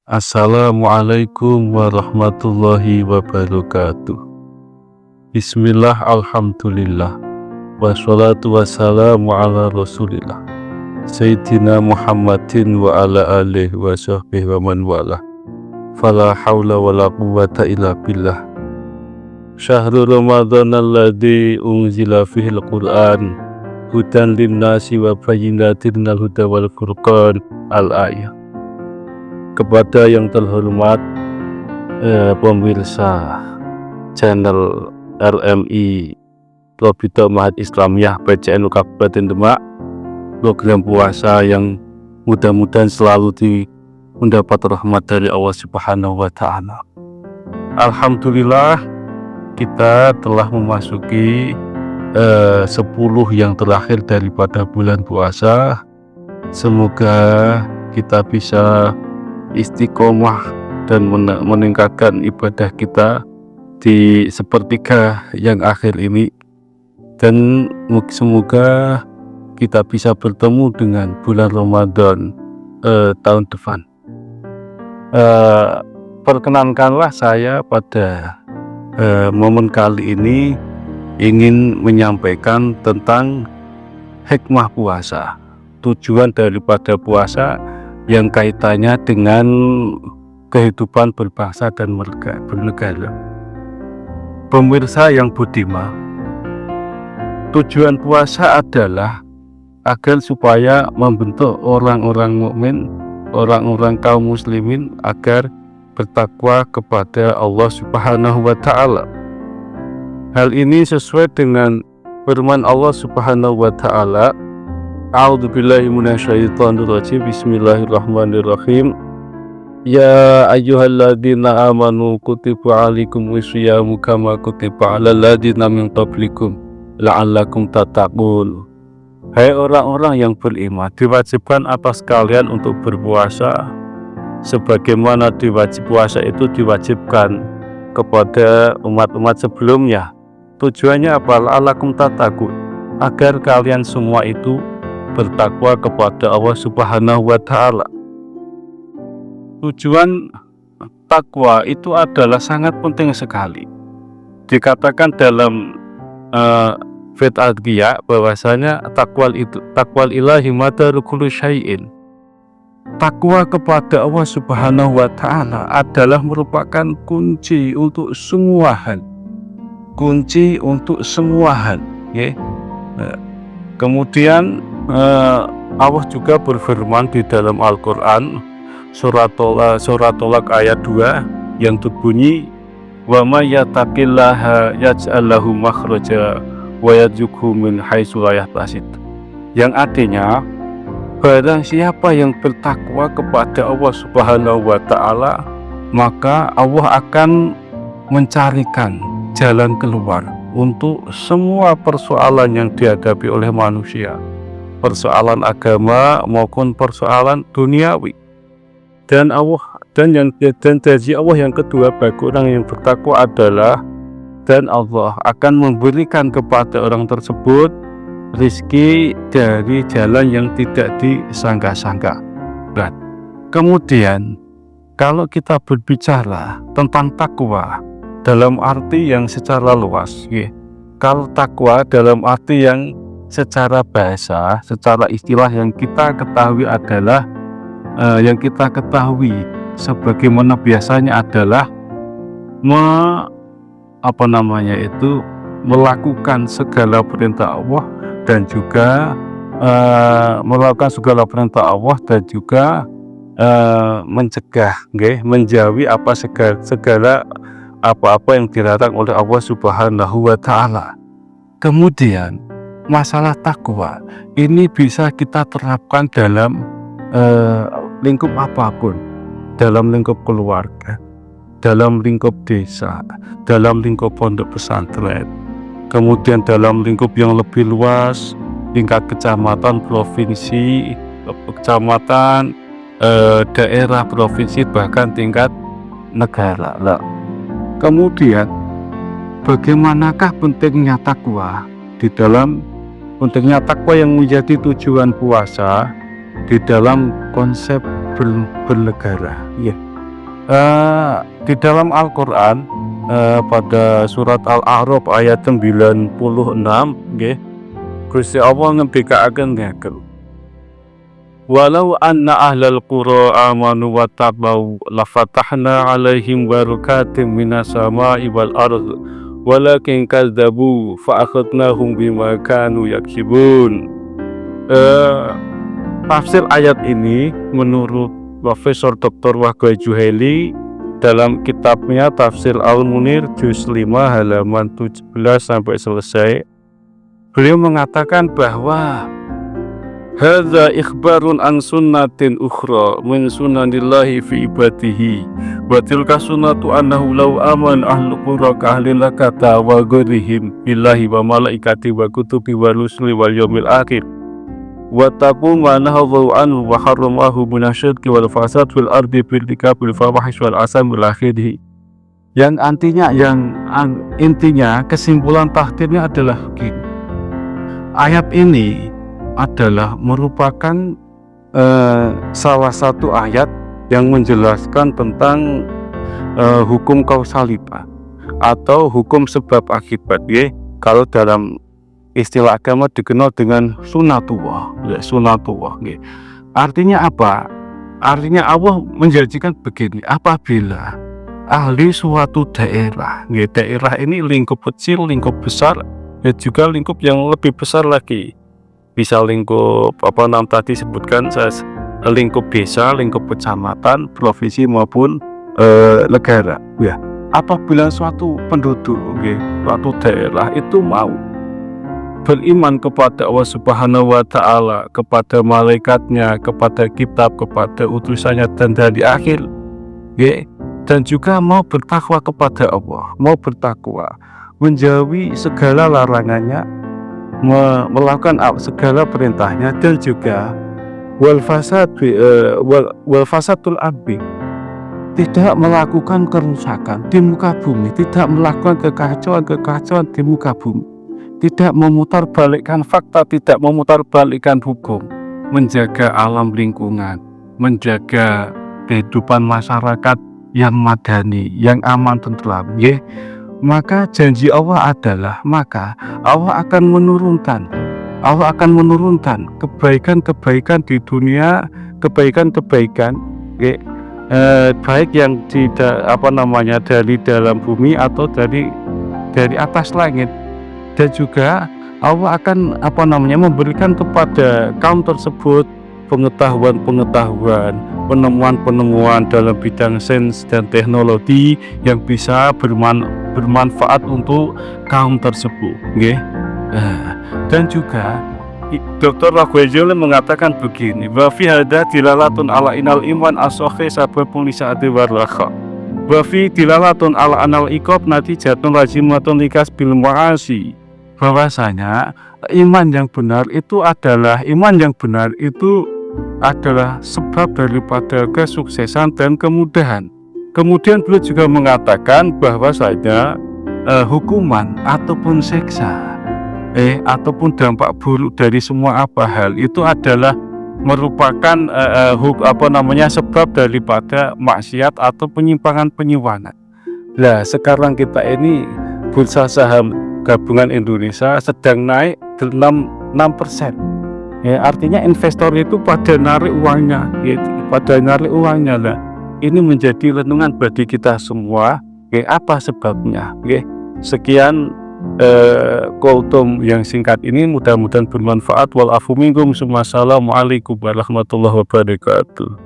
Assalamualaikum warahmatullahi wabarakatuh. Bismillah, alhamdulillah, wassalatu wassalamu ala rasulillah Sayyidina Muhammadin wa ala alihi wa sahbihi wa man wala. Fala hawla wa la quwwata illa billah. Syahrul Ramadan alladzi unzila fihi al-Qur'an hudan linnasi wa bayyinatin minal huda wal furqan. Al-ayah. Kepada yang terhormat pemirsa channel RMI Robito Mahat Islamiyah PCNU Kabupaten Demak, program puasa yang mudah-mudahan selalu mendapat rahmat dari Allah Subhanahu wa Ta'ala. Alhamdulillah, kita telah memasuki 10 yang terakhir daripada bulan puasa. Semoga kita bisa istiqomah dan meningkatkan ibadah kita di sepertiga yang akhir ini, dan semoga kita bisa bertemu dengan bulan Ramadan tahun depan. Perkenankanlah saya pada momen kali ini ingin menyampaikan tentang hikmah puasa, tujuan daripada puasa yang kaitannya dengan kehidupan berbangsa dan bernegara. Pemirsa yang budiman, tujuan puasa adalah agar supaya membentuk orang-orang mukmin, orang-orang kaum muslimin agar bertakwa kepada Allah Subhanahu wa Ta'ala. Hal ini sesuai dengan firman Allah Subhanahu wa Ta'ala, A'udzubillahi minasyaitonirrajim. Bismillahirrahmanirrahim. Ya ayyuhalladzina amanu kutiba alaikumus syiyamu kama kutiba alal ladzina min qablikum la'allakum tattaqun. Hai orang-orang yang beriman, diwajibkan atas kalian untuk berpuasa sebagaimana puasa itu diwajibkan kepada umat-umat sebelumnya. Tujuannya apa? La'allakum tattaqun, agar kalian semua itu bertakwa kepada Allah Subhanahu wa Ta'ala. Tujuan takwa itu adalah sangat penting sekali. Dikatakan dalam Fit Adhiyah bahwasanya takwal ilahi madaru kulli syai'in. Takwa kepada Allah Subhanahu wa Ta'ala adalah merupakan kunci untuk semua hal. Kunci untuk semua hal, ya. Kemudian Allah juga berfirman di dalam Al-Quran surat Tolak ayat 2 yang berbunyi, wa may yattaqillaha yaj'al lahu makhraja wa yarzuqhu min haitsu la yahtasib, yang artinya barang siapa yang bertakwa kepada Allah Subhanahu wa Ta'ala, maka Allah akan mencarikan jalan keluar untuk semua persoalan yang dihadapi oleh manusia, persoalan agama maupun persoalan duniawi. Dan janji Allah yang kedua bagi orang yang bertakwa adalah, dan Allah akan memberikan kepada orang tersebut rizki dari jalan yang tidak disangka-sangka. Kemudian kalau kita berbicara tentang takwa dalam arti yang secara luas, ya. Kalau takwa dalam arti yang secara bahasa, secara istilah yang kita ketahui adalah sebagaimana biasanya adalah melakukan segala perintah Allah dan juga mencegah, menjauhi segala apa-apa yang dilarang oleh Allah Subhanahu wa Ta'ala. Kemudian masalah takwa ini bisa kita terapkan dalam lingkup apapun, dalam lingkup keluarga, dalam lingkup desa, dalam lingkup pondok pesantren, kemudian dalam lingkup yang lebih luas, tingkat kecamatan, provinsi, kecamatan, daerah, provinsi, bahkan tingkat negara. Kemudian bagaimanakah pentingnya takwa yang menjadi tujuan puasa di dalam konsep bernegara, ya. Di dalam Al-Qur'an, pada surat Al-A'raf ayat 96 nggih, Gusti Allah ngendikaaken ngeten, walau anna ahlal qura amanu wattabau lafatahna alaihim barakatim minas sama'i wal ardh walakin kadzabu fa'akhadnahum bima kanu yaksibun. Tafsir ayat ini menurut Profesor Dr. Wahgai Juheli dalam kitabnya Tafsir Al-Munir juz 5 halaman 17 sampai selesai, beliau mengatakan bahwa hadza ikhbarun an sunnatin ukhra min sunanillahi fi ibadihi wa tilka sunnatu annahu law aman ahlul qura ka ahli lakata wa ghairihim billahi wa malaikati wa kutubi wa rusuli wal yaumil akhir wa taqu ma nahawu anhu wa harramahu minasyirki wal fasad fil ardi bil tikabil fawahish wal asam bil akhirih. Yang intinya kesimpulan takdirnya adalah begini. Ayat ini adalah merupakan salah satu ayat yang menjelaskan tentang hukum kausalita atau hukum sebab akibat, ya. Kalau dalam istilah agama dikenal dengan sunatullah, ya, sunatullah, ya. Artinya apa? Artinya Allah menjanjikan begini, apabila ahli suatu daerah, ya, daerah ini lingkup kecil, lingkup besar, dan juga lingkup yang lebih besar lagi. Bisa lingkup tadi sebutkan lingkup desa, lingkup kecamatan, provinsi maupun negara. Ya, apabila suatu penduduk, suatu daerah itu mau beriman kepada Allah Subhanahu wa Ta'ala, kepada malaikatnya, kepada kitab, kepada utusannya dan dari akhir, dan juga mau bertakwa kepada Allah, mau bertakwa, menjauhi segala larangannya, melakukan segala perintahnya, dan juga wal fasadul ardi, tidak melakukan kerusakan di muka bumi, tidak melakukan kekacauan di muka bumi, tidak memutarbalikkan fakta, tidak memutarbalikkan hukum, menjaga alam lingkungan, menjaga kehidupan masyarakat yang madani, yang aman tentram, maka janji Allah adalah, maka Allah akan menurunkan kebaikan-kebaikan di dunia, kebaikan-kebaikan, baik yang dari dalam bumi atau dari atas langit, dan juga Allah akan memberikan kepada kaum tersebut pengetahuan, penemuan dalam bidang sains dan teknologi yang bisa bermanfaat untuk kaum tersebut, dan juga Dr. Wahgai mengatakan begini, wa fi hadza dilalatun ala inal iman as-sahih sababun li sa'ati warraha wa fi dilalatun ala anal iqab natijatun lazimatun likas bil ma'asi, bahwasanya iman yang benar itu adalah sebab daripada kesuksesan dan kemudahan. Kemudian beliau juga mengatakan bahwasanya hukuman ataupun siksa ataupun dampak buruk dari semua hal itu adalah merupakan sebab daripada maksiat atau penyimpangan. Nah, sekarang kita ini bursa saham gabungan Indonesia sedang naik 6%. Artinya investor itu pada narik uangnya, lah. Ini menjadi renungan bagi kita semua, apa sebabnya? Sekian kultum yang singkat ini, mudah-mudahan bermanfaat. Wal afu minkum, assalamualaikum warahmatullahi wabarakatuh.